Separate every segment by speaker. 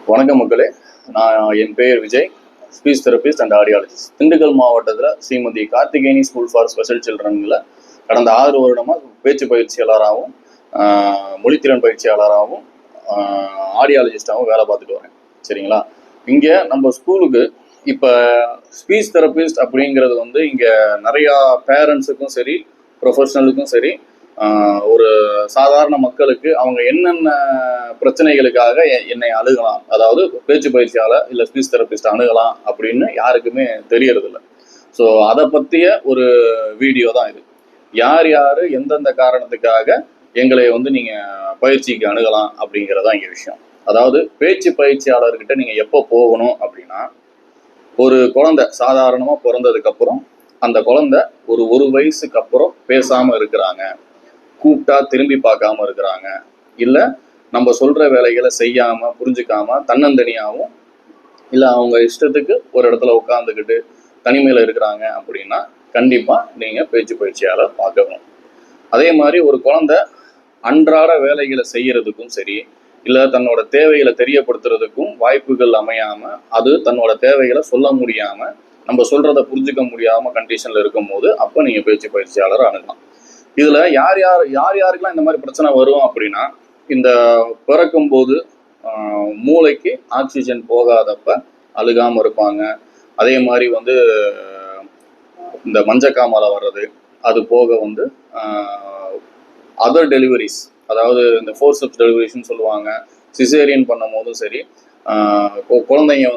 Speaker 1: வணக்கம் மக்களே. என் பெயர் Vijay, speech therapist and audiologist. Dindigul மாவட்டத்தில் Srimathi Karthikeyani school for special சில்ட்ரனில் கடந்த 6 வருடமாக பேச்சு பயிற்சியாளராகவும் மொழித்திறன் பயிற்சியாளராகவும் ஆடியாலஜிஸ்டாகவும் வேலை பார்த்துட்டு வரேன். சரிங்களா? இங்கே நம்ம ஸ்கூலுக்கு இப்போ ஸ்பீச் தெரபிஸ்ட் அப்படிங்கிறது இங்கே நிறையா பேரண்ட்ஸுக்கும் சரி, ப்ரொஃபஷனலுக்கும் சரி, ஒரு சாதாரண மக்களுக்கு அவங்க என்னென்ன பிரச்சனைகளுக்காக என்னை அணுகலாம், அதாவது பேச்சு பயிற்சியாளர் இல்லை ஸ்பீச் தெரபிஸ்ட் அணுகலாம் அப்படின்னு யாருக்குமே தெரியறதில்ல. ஸோ அதை பற்றிய ஒரு வீடியோ தான் இது. யார் யார் எந்தெந்த காரணத்துக்காக எங்களை நீங்கள் பயிற்சிக்கு அணுகலாம் அப்படிங்கிறதான் இங்கே விஷயம். அதாவது பேச்சு பயிற்சியாளர்கிட்ட நீங்கள் எப்போ போகணும் அப்படின்னா, ஒரு குழந்தை சாதாரணமாக பிறந்ததுக்கப்புறம் அந்த குழந்தை ஒரு வயசுக்கு அப்புறம் பேசாமல் இருக்கிறாங்க, கூப்பிட்டா திரும்பி பார்க்காம இருக்கிறாங்க, இல்லை நம்ம சொல்கிற வேலைகளை செய்யாமல் புரிஞ்சுக்காம தன்னந்தனியாகவும் இல்லை அவங்க இஷ்டத்துக்கு ஒரு இடத்துல உட்காந்துக்கிட்டு தனிமையில் இருக்கிறாங்க அப்படின்னா கண்டிப்பாக நீங்கள் பேச்சு பயிற்சியாளர் பார்க்கணும். அதே மாதிரி ஒரு குழந்தை அன்றாட வேலைகளை செய்கிறதுக்கும் சரி, இல்லை தன்னோட தேவைகளை தெரியப்படுத்துறதுக்கும் வாய்ப்புகள் அமையாமல், அது தன்னோட தேவைகளை சொல்ல முடியாமல், நம்ம சொல்கிறத புரிஞ்சுக்க முடியாமல் கண்டிஷனில் இருக்கும் போது அப்போ நீங்கள் பேச்சு பயிற்சியாளர் அணுகலாம். இதில் யாருக்கெல்லாம் இந்த மாதிரி பிரச்சனை வரும் அப்படின்னா, இந்த பிறக்கும் போது மூளைக்கு ஆக்சிஜன் போகாதப்ப அழுகாமல் இருப்பாங்க. அதே மாதிரி இந்த மஞ்சக்காமலை வர்றது, அது போக அதர் டெலிவரிஸ், அதாவது இந்த ஃபோர்செப்ஸ் டெலிவரிஸ்ன்னு சொல்லுவாங்க, சிசேரியன் பண்ணும் போதும் சரி, குழந்தைங்க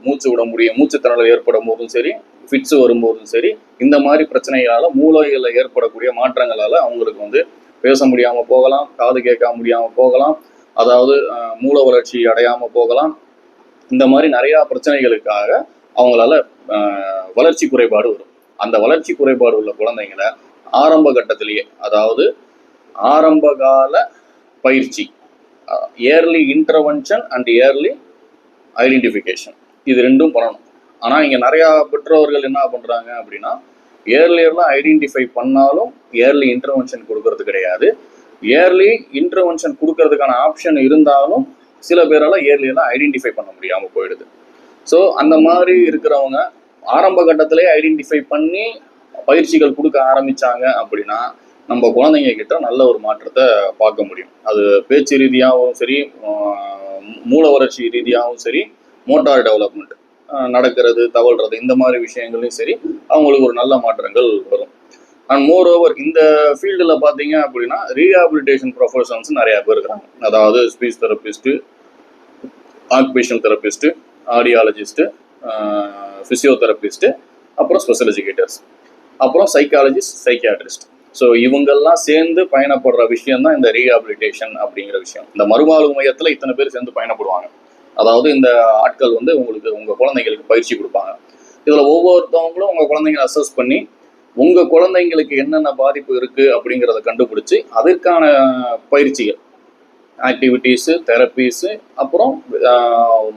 Speaker 1: மூச்சு விட முடியும், மூச்சுத்திணறல் ஏற்படும் போதும் சரி, ஃபிட்ஸ் வரும்போதும் சரி, இந்த மாதிரி பிரச்சனைகளால் மூளைகளில் ஏற்படக்கூடிய மாற்றங்களால் அவங்களுக்கு பேச முடியாமல் போகலாம், காது கேட்க முடியாமல் போகலாம், அதாவது மூளை வளர்ச்சி அடையாமல் போகலாம். இந்த மாதிரி நிறையா பிரச்சனைகளுக்காக அவங்களால வளர்ச்சி குறைபாடு வரும். அந்த வளர்ச்சி குறைபாடு உள்ள குழந்தைங்களை ஆரம்ப கட்டத்திலேயே, அதாவது ஆரம்பகால பயிற்சி, early intervention and early identification, இது ரெண்டும் பண்ணணும். ஆனால் இங்கே நிறையா பெற்றோர்கள் என்ன பண்ணுறாங்க அப்படின்னா, இயர்லியெல்லாம் ஐடென்டிஃபை பண்ணாலும் இயர்லி இன்டர்வென்ஷன் கொடுக்கறது கிடையாது. இயர்லி இன்டர்வென்ஷன் கொடுக்கறதுக்கான ஆப்ஷன் இருந்தாலும் சில பேரால் இயர்லியெல்லாம் ஐடென்டிஃபை பண்ண முடியாமல் போயிடுது. ஸோ அந்த மாதிரி இருக்கிறவங்க ஆரம்ப கட்டத்திலே ஐடென்டிஃபை பண்ணி பயிற்சிகள் கொடுக்க ஆரம்பித்தாங்க அப்படின்னா நம்ம குழந்தைங்க கிட்ட நல்ல ஒரு மாற்றத்தை பார்க்க முடியும். அது பேச்சு ரீதியாகவும் சரி, மூல வளர்ச்சி ரீதியாகவும் சரி, மோட்டார் டெவலப்மெண்ட், நடக்கிறது தவழ்றது, இந்த மாதிரி விஷயங்களையும் சரி அவங்களுக்கு ஒரு நல்ல மாற்றங்கள் வரும். அண்ட் மோர் ஓவர் இந்த ஃபீல்டில் பார்த்தீங்க அப்படின்னா ரீஹாபிலிட்டேஷன் ப்ரொஃபஷன்ஸ் நிறையா பேர் இருக்கிறாங்க. அதாவது speech therapist, occupational therapist, ஆடியாலஜிஸ்ட்டு, physiotherapist, அப்புறம் ஸ்பெஷல் எஜுகேட்டர்ஸ், அப்புறம் சைக்காலஜிஸ்ட், சைக்கியாட்ரிஸ்ட். ஸோ இவங்கெல்லாம் சேர்ந்து பயணப்படுற விஷயம் தான் இந்த ரீஹாபிலிட்டேஷன் அப்படிங்கிற விஷயம். இந்த மறுவாழ்வு மையத்தில் இத்தனை பேர் சேர்ந்து பயணப்படுவாங்க. அதாவது இந்த ஆட்கள் உங்களுக்கு உங்கள் குழந்தைங்களுக்கு பயிற்சி கொடுப்பாங்க. இதில் ஒவ்வொருத்தவங்களும் உங்கள் குழந்தைங்களை அசஸ் பண்ணி உங்கள் குழந்தைங்களுக்கு என்னென்ன பாதிப்பு இருக்குது அப்படிங்கிறத கண்டுபிடிச்சி அதற்கான பயிற்சிகள், ஆக்டிவிட்டீஸு, தெரப்பீஸு, அப்புறம்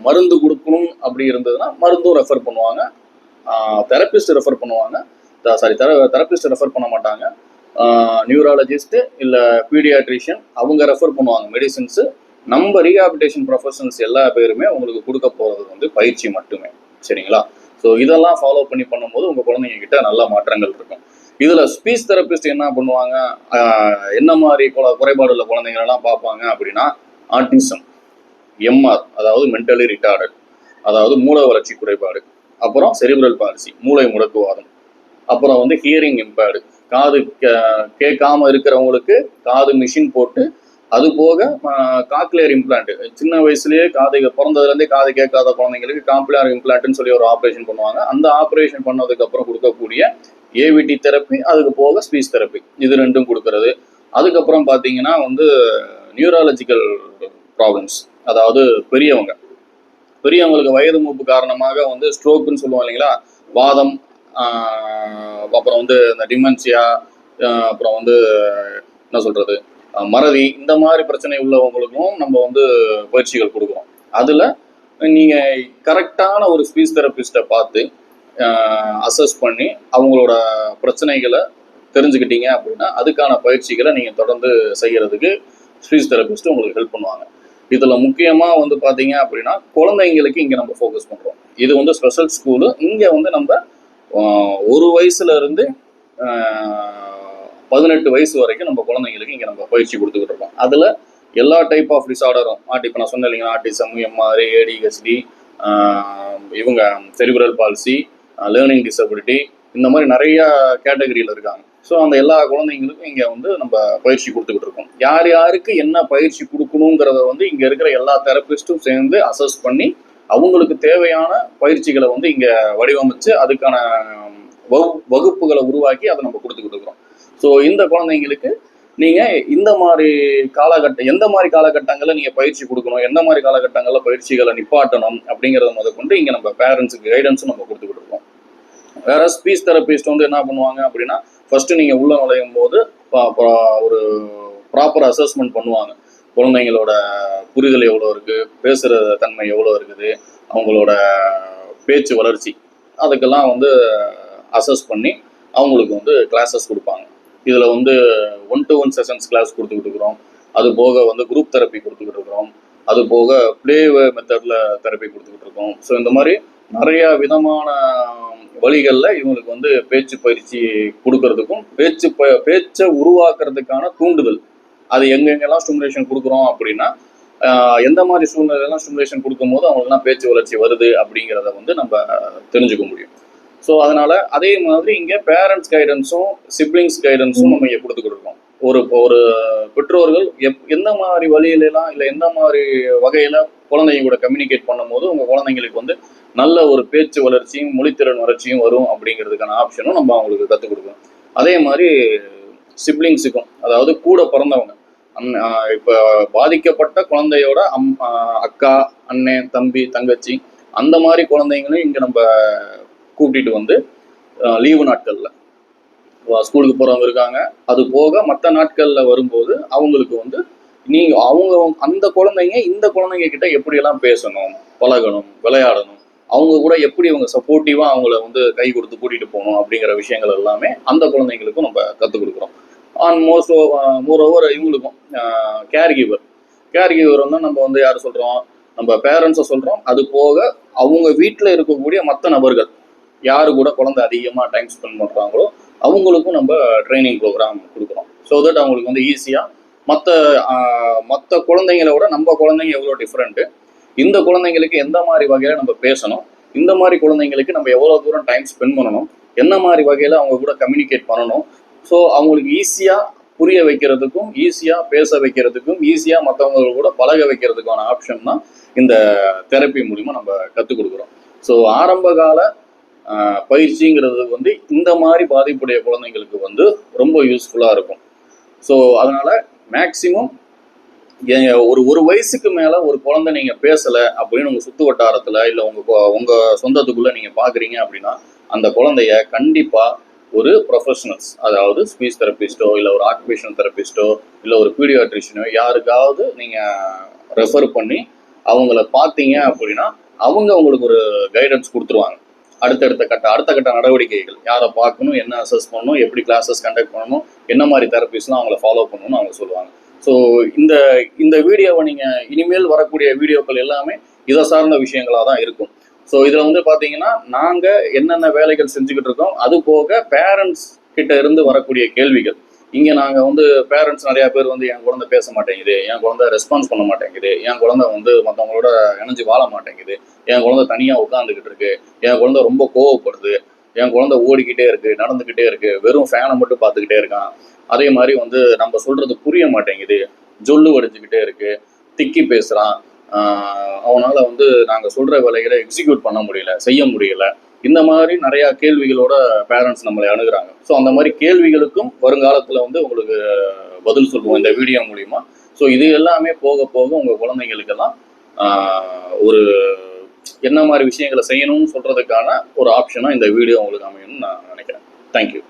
Speaker 1: மருந்து கொடுக்கணும் அப்படி இருந்ததுன்னா மருந்தும் ரெஃபர் பண்ணுவாங்க, தெரப்பிஸ்ட் ரெஃபர் பண்ணுவாங்க, தெரப்பிஸ்ட் ரெஃபர் பண்ண மாட்டாங்க, நியூராலஜிஸ்ட்டு இல்லை பீடியாட்ரிஷியன் அவங்க ரெஃபர் பண்ணுவாங்க மெடிசின்ஸு. நம்ம ரீஹாபிலிட்டேஷன் ப்ரொஃபஷனல்ஸ் எல்லா பேருமே உங்களுக்கு கொடுக்க போகிறது பயிற்சி மட்டுமே. சரிங்களா? ஸோ இதெல்லாம் ஃபாலோ பண்ணி பண்ணும்போது உங்கள் குழந்தைங்க கிட்ட நல்ல மாற்றங்கள் இருக்கும். இதில் ஸ்பீச் தெரபிஸ்ட் என்ன பண்ணுவாங்க, என்ன மாதிரி குறைபாடு உள்ள குழந்தைங்களெல்லாம் பார்ப்பாங்க அப்படின்னா, ஆட்டிசம், எம்ஆர், அதாவது மென்டலி ரிட்டார்டட், அதாவது மூளை வளர்ச்சி குறைபாடு, அப்புறம் செரிப்ரல் பால்சி, மூளை முடக்குவாதம், அப்புறம் ஹியரிங் இம்பேர்டு, காது கேட்காம இருக்கிறவங்களுக்கு காது மிஷின் போட்டு, அது போக காக்லியர் இம்ப்ளான்ட், சின்ன வயசுலேயே பிறந்ததுலேருந்தே காது கேட்காத குழந்தைங்களுக்கு காக்லியர் இம்ப்ளான்ட்னு சொல்லி ஒரு ஆப்ரேஷன் பண்ணுவாங்க. அந்த ஆப்ரேஷன் பண்ணதுக்கப்புறம் கொடுக்கக்கூடிய ஏவிடி தெரப்பி, அதுக்கு போக ஸ்பீச் தெரப்பி, இது ரெண்டும் கொடுக்கறது. அதுக்கப்புறம் பார்த்தீங்கன்னா நியூராலஜிக்கல் ப்ராப்ளம்ஸ், அதாவது பெரியவங்களுக்கு வயது மூப்பு காரணமாக ஸ்ட்ரோக்குன்னு சொல்லுவோம் இல்லைங்களா, வாதம், அப்புறம் இந்த டிமென்சியா, அப்புறம் என்ன சொல்கிறது, மறதி, இந்த மாதிரி பிரச்சனை உள்ளவங்களுக்கும் நம்ம பயிற்சிகள் கொடுக்குறோம். அதில் நீங்கள் கரெக்டான ஒரு ஸ்பீச் தெரபிஸ்ட்டை பார்த்து அசஸ் பண்ணி அவங்களோட பிரச்சனைகளை தெரிஞ்சுக்கிட்டீங்க அப்படின்னா அதுக்கான பயிற்சிகளை நீங்கள் தொடர்ந்து செய்கிறதுக்கு ஸ்பீச் தெரபிஸ்ட்டு உங்களுக்கு ஹெல்ப் பண்ணுவாங்க. இதில் முக்கியமாக வந்து பார்த்தீங்க அப்படின்னா குழந்தைங்களுக்கு இங்கே நம்ம ஃபோக்கஸ் பண்ணுறோம். இது வந்து ஸ்பெஷல் ஸ்கூலு. இங்கே வந்து நம்ம 1 வயசுலேருந்து 18 வயசு வரைக்கும் நம்ம குழந்தைங்களுக்கு இங்கே நம்ம பயிற்சி கொடுத்துக்கிட்டு இருக்கோம். அதில் எல்லா டைப் ஆஃப் டிஸார்டரும் இப்போ நான் சொன்னேன் இல்லைங்களா, ஆட்டிசம், எம்ஆர், ஏடிஹெச்டி, இவங்க செரிப்ரல் பால்சி, லேர்னிங் டிசபிலிட்டி, இந்த மாதிரி நிறையா கேட்டகரியில் இருக்காங்க. ஸோ அந்த எல்லா குழந்தைங்களுக்கும் இங்கே வந்து நம்ம பயிற்சி கொடுத்துக்கிட்டு இருக்கோம். யார் யாருக்கு என்ன பயிற்சி கொடுக்கணுங்கிறத வந்து இங்கே இருக்கிற எல்லா தெரபிஸ்ட்டும் சேர்ந்து அசஸ் பண்ணி அவங்களுக்கு தேவையான பயிற்சிகளை வந்து இங்கே வடிவமைச்சு அதுக்கான வகுப்புகளை உருவாக்கி அதை நம்ம கொடுத்துக்கிட்டு இருக்கிறோம். ஸோ இந்த குழந்தைங்களுக்கு நீங்கள் இந்த மாதிரி எந்த மாதிரி காலகட்டங்களில் நீங்கள் பயிற்சி கொடுக்கணும், எந்த மாதிரி காலகட்டங்களில் பயிற்சிகளை நிப்பாட்டணும் அப்படிங்கிறத முதற்கொண்டு இங்கே நம்ம பேரண்ட்ஸுக்கு கைடன்ஸும் நம்ம கொடுத்துக்கிட்டு இருக்கோம். வேற ஸ்பீச் தெரபிஸ்ட் வந்து என்ன பண்ணுவாங்க அப்படின்னா, ஃபர்ஸ்ட் நீங்கள் உள்ள நுழையும் போது ஒரு ப்ராப்பர் அசஸ்மெண்ட் பண்ணுவாங்க. குழந்தைங்களோட புரிதல் எவ்வளோ இருக்குது, பேசுகிற தன்மை எவ்வளோ இருக்குது, அவங்களோட பேச்சு வளர்ச்சி, அதுக்கெல்லாம் வந்து அசஸ் பண்ணி அவங்களுக்கு வந்து கிளாஸஸ் கொடுப்பாங்க. இதில் வந்து 1-to-1 செஷன்ஸ் கிளாஸ் கொடுத்துக்கிட்டு இருக்கிறோம். அது போக வந்து குரூப் தெரப்பி கொடுத்துக்கிட்டு இருக்கிறோம். அது போக பிளே மெத்தடில் தெரப்பி கொடுத்துக்கிட்டு இருக்கோம். ஸோ இந்த மாதிரி நிறையா விதமான வழிகளில் இவங்களுக்கு வந்து பேச்சு பயிற்சி கொடுக்கறதுக்கும் பேச்சை உருவாக்குறதுக்கான தூண்டுதல், அது எங்கெங்கெல்லாம் ஸ்டிமுலேஷன் கொடுக்குறோம் அப்படின்னா எந்த மாதிரி சூழ்நிலையெல்லாம் ஸ்டிமுலேஷன் கொடுக்கும்போது அவங்களுக்குலாம் பேச்சு வளர்ச்சி வருது அப்படிங்கிறத வந்து நம்ம தெரிஞ்சுக்க முடியும். ஸோ அதனால அதே மாதிரி இங்கே பேரண்ட்ஸ் கைடன்ஸும் சிப்ளிங்ஸ் கைடன்ஸும் நம்ம இங்கே கொடுத்துக்கிட்டு இருக்கோம். ஒரு பெற்றோர்கள் எந்த மாதிரி வழியிலலாம் இல்லை எந்த மாதிரி வகையில் குழந்தைங்க கூட கம்யூனிகேட் பண்ணும்போது உங்கள் குழந்தைங்களுக்கு வந்து நல்ல ஒரு பேச்சு வளர்ச்சியும் மொழித்திறன் வளர்ச்சியும் வரும் அப்படிங்கிறதுக்கான ஆப்ஷனும் நம்ம அவங்களுக்கு கற்றுக் கொடுக்கணும். அதே மாதிரி சிப்ளிங்ஸுக்கும், அதாவது கூட பிறந்தவங்க, இப்போ பாதிக்கப்பட்ட குழந்தையோட அக்கா, அண்ணன், தம்பி, தங்கச்சி, அந்த மாதிரி குழந்தைங்களையும் இங்கே நம்ம கூட்டிகிட்டு வந்து லீவு நாட்களில் ஸ்கூலுக்கு போகிறவங்க இருக்காங்க. அது போக மற்ற நாட்களில் வரும்போது அவங்களுக்கு வந்து அவங்க அந்த குழந்தைங்க இந்த குழந்தைங்க கிட்ட எப்படியெல்லாம் பேசணும், பழகணும், விளையாடணும், அவங்க கூட எப்படி அவங்க சப்போர்ட்டிவாக அவங்கள வந்து கை கொடுத்து கூட்டிகிட்டு போகணும் அப்படிங்கிற விஷயங்கள் எல்லாமே அந்த குழந்தைங்களுக்கும் நம்ம கற்றுக் கொடுக்குறோம். மோரோவர் இவங்களுக்கும் கேர் கிவர் வந்து நம்ம வந்து யார் சொல்கிறோம், நம்ம பேரண்ட்ஸை சொல்கிறோம். அது போக அவங்க வீட்டில் இருக்கக்கூடிய மற்ற நபர்கள் யாரு கூட குழந்தை அதிகமாக டைம் ஸ்பெண்ட் பண்ணுறாங்களோ அவங்களுக்கும் நம்ம ட்ரைனிங் ப்ரோக்ராம் கொடுக்குறோம். ஸோ தட் அவங்களுக்கு வந்து ஈஸியாக மற்ற குழந்தைங்களோட நம்ம குழந்தைங்க எவ்வளோ டிஃப்ரெண்ட்டு, இந்த குழந்தைங்களுக்கு எந்த மாதிரி வகையில் நம்ம பேசணும், இந்த மாதிரி குழந்தைங்களுக்கு நம்ம எவ்வளோ தூரம் டைம் ஸ்பெண்ட் பண்ணணும், என்ன மாதிரி வகையில் அவங்க கூட கம்யூனிகேட் பண்ணணும். ஸோ அவங்களுக்கு ஈஸியாக புரிய வைக்கிறதுக்கும், ஈஸியாக பேச வைக்கிறதுக்கும், ஈஸியாக மற்றவங்க கூட பழக வைக்கிறதுக்கான ஆப்ஷன் தான் இந்த தெரப்பி மூலிமா நம்ம கற்றுக் கொடுக்குறோம். ஸோ ஆரம்பகால பயிற்சிங்கிறது வந்து இந்த மாதிரி பாதிப்புடைய குழந்தைங்களுக்கு வந்து ரொம்ப யூஸ்ஃபுல்லாக இருக்கும். ஸோ அதனால் மேக்சிமம் ஒரு வயசுக்கு மேலே ஒரு குழந்தை நீங்கள் பேசலை அப்படின்னு உங்கள் சுற்று வட்டாரத்தில் இல்லை உங்கள் சொந்தத்துக்குள்ளே நீங்கள் பார்க்குறீங்க அப்படின்னா அந்த குழந்தைய கண்டிப்பாக ஒரு ப்ரொஃபஷனல்ஸ், அதாவது ஸ்பீச் தெரபிஸ்ட்டோ இல்லை ஒரு ஆக்குபேஷனல் தெரபிஸ்ட்டோ இல்லை ஒரு பீடியாட்ரிஷனோ யாருக்காவது நீங்கள் ரெஃபர் பண்ணி அவங்கள பார்த்தீங்க அப்படின்னா அவங்க உங்களுக்கு ஒரு கைடன்ஸ் கொடுத்துருவாங்க. அடுத்த கட்ட நடவடிக்கைகள், யாரை பார்க்கணும், என்ன அசஸ் பண்ணணும், எப்படி கிளாஸஸ் கண்டக்ட் பண்ணணும், என்ன மாதிரி தெரப்பிஸ்லாம் அவங்கள ஃபாலோ பண்ணணும்னு அவங்க சொல்லுவாங்க. ஸோ இந்த வீடியோவை நீங்கள் இனிமேல் வரக்கூடிய வீடியோக்கள் எல்லாமே இதை சார்ந்த விஷயங்களாக தான் இருக்கும். ஸோ இதில் வந்து பார்த்தீங்கன்னா நாங்கள் என்னென்ன வேலைகள் செஞ்சுக்கிட்டு இருக்கோம், அது போக பேரண்ட்ஸ் கிட்ட இருந்து வரக்கூடிய கேள்விகள். இங்கே நாங்கள் வந்து பேரண்ட்ஸ் நிறையா பேர் வந்து என் குழந்தை பேச மாட்டேங்குது, என் குழந்தை ரெஸ்பான்ஸ் பண்ண மாட்டேங்குது, என் குழந்தை வந்து மற்றவங்களோட இணைஞ்சு வாழ மாட்டேங்குது, என் குழந்தை தனியாக உட்காந்துக்கிட்டு இருக்கு, என் குழந்தை ரொம்ப கோவப்படுது, என் குழந்தை ஓடிக்கிட்டே இருக்கு, நடந்துக்கிட்டே இருக்கு, வெறும் ஃபேனை மட்டும் பார்த்துக்கிட்டே இருக்கான், அதே மாதிரி வந்து நம்ம சொல்றது புரிய மாட்டேங்குது, ஜொல்லு வடிச்சுக்கிட்டே இருக்கு, திக்கி பேசுகிறான், அவனால் வந்து நாங்கள் சொல்கிற வேலைகளை எக்ஸிக்யூட் பண்ண முடியல, செய்ய முடியல, இந்த மாதிரி நிறையா கேள்விகளோட பேரண்ட்ஸ் நம்மளை அணுகிறாங்க. ஸோ அந்த மாதிரி கேள்விகளுக்கும் வருங்காலத்தில் வந்து உங்களுக்கு பதில் சொல்லுவோம் இந்த வீடியோ மூலிமா. ஸோ இது எல்லாமே போக போக உங்கள் குழந்தைங்களுக்கெல்லாம் ஒரு என்ன மாதிரி விஷயங்களை செய்யணும்னு சொல்கிறதுக்கான ஒரு ஆப்ஷனாக இந்த வீடியோ உங்களுக்கு அமையணும்னு நான் நினைக்கிறேன். தேங்க்யூ.